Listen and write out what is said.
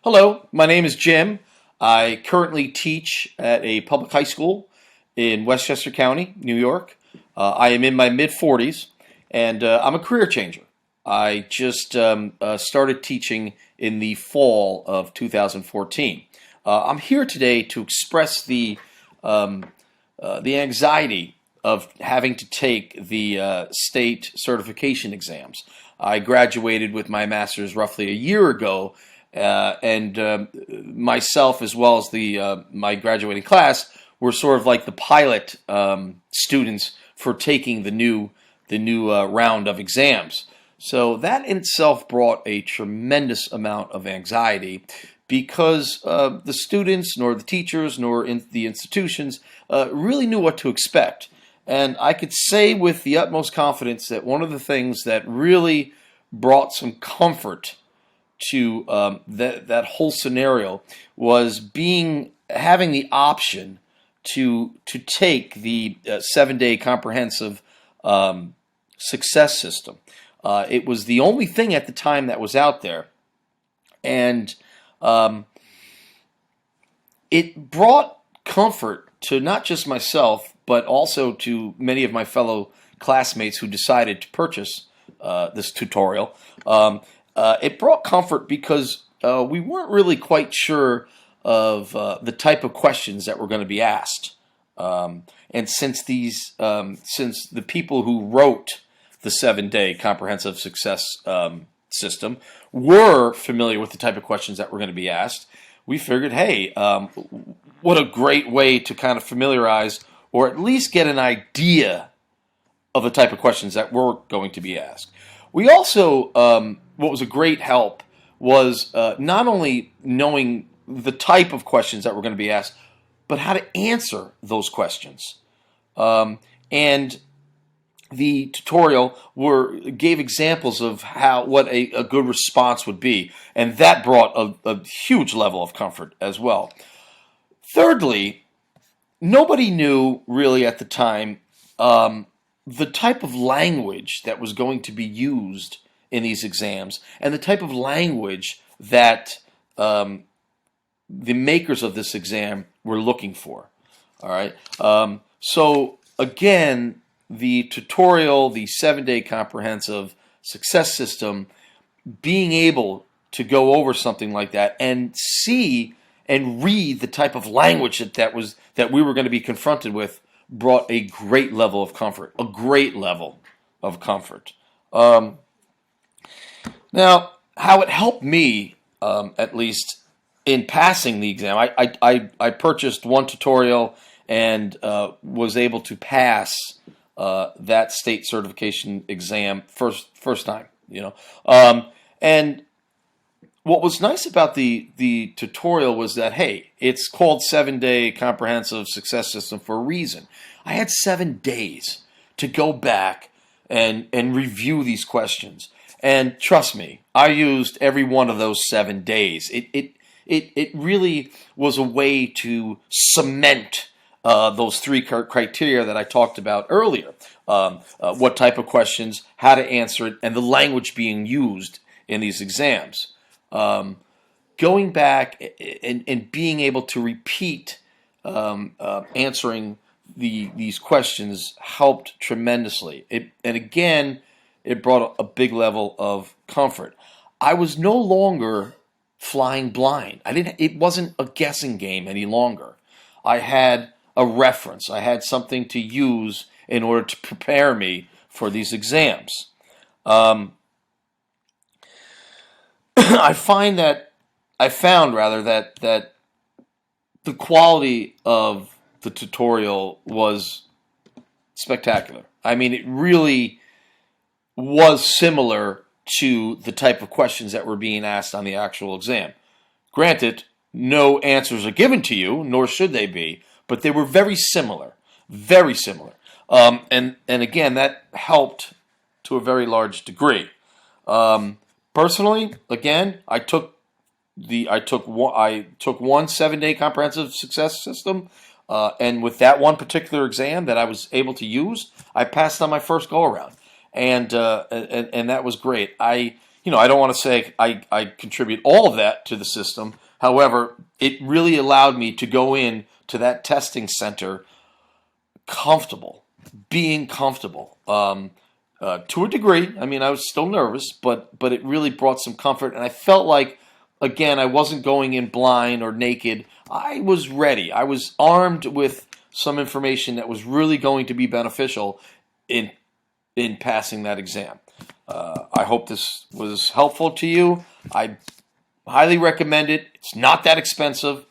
Hello, my name is Jim. I currently teach at a public high school in Westchester County, New York. I am in my mid-40s, and I'm a career changer. I just started teaching in the fall of 2014. I'm here today to express the anxiety of having to take the state certification exams. I graduated with my master's roughly a year ago, and myself, as well as the my graduating class, were sort of like the pilot students for taking the new round of exams. So that in itself brought a tremendous amount of anxiety because the students, nor the teachers, nor the institutions really knew what to expect. And I could say with the utmost confidence that one of the things that really brought some comfort to that whole scenario was having the option to take the 7-day comprehensive success system. It was the only thing at the time that was out there, and it brought comfort to not just myself, but also to many of my fellow classmates who decided to purchase this tutorial. It brought comfort because we weren't really quite sure of the type of questions that were going to be asked. And since the people who wrote the 7-day comprehensive success system were familiar with the type of questions that were going to be asked, we figured, hey, what a great way to kind of familiarize or at least get an idea of the type of questions that were going to be asked. We also, what was a great help was not only knowing the type of questions that were going to be asked, but how to answer those questions. And the tutorial gave examples of what a good response would be, and that brought a huge level of comfort as well. Thirdly, nobody knew really at the time the type of language that was going to be used in these exams and the type of language that the makers of this exam were looking for. All right. So again, the tutorial, the 7-day comprehensive success system, being able to go over something like that and see and read the type of language that we were going to be confronted with brought a great level of comfort. Now, how it helped me, at least in passing the exam, I purchased one tutorial and was able to pass that state certification exam first time. And what was nice about the tutorial was that, hey, it's called 7-day comprehensive success system for a reason. I had 7 days to go back and review these questions. And trust me, I used every one of those 7 days. It really was a way to cement those 3 criteria that I talked about earlier. What type of questions, how to answer it, and the language being used in these exams. Going back and being able to repeat answering these questions helped tremendously. And again, it brought a big level of comfort. I was no longer flying blind. It wasn't a guessing game any longer. I had a reference. I had something to use in order to prepare me for these exams. I found that the quality of the tutorial was spectacular. I mean, it really was similar to the type of questions that were being asked on the actual exam. Granted, no answers are given to you, nor should they be, but they were very similar. And again, that helped to a very large degree. Personally, again, I took one 7-day comprehensive success system, and with that one particular exam that I was able to use, I passed on my first go around, and that was great. I I don't want to say I contribute all of that to the system. However, it really allowed me to go in to that testing center comfortable, being comfortable to a degree. I mean, I was still nervous, but it really brought some comfort, and I felt like, again, I wasn't going in blind or naked. I was ready. I was armed with some information that was really going to be beneficial in passing that exam. I hope this was helpful to you. I highly recommend it. It's not that expensive.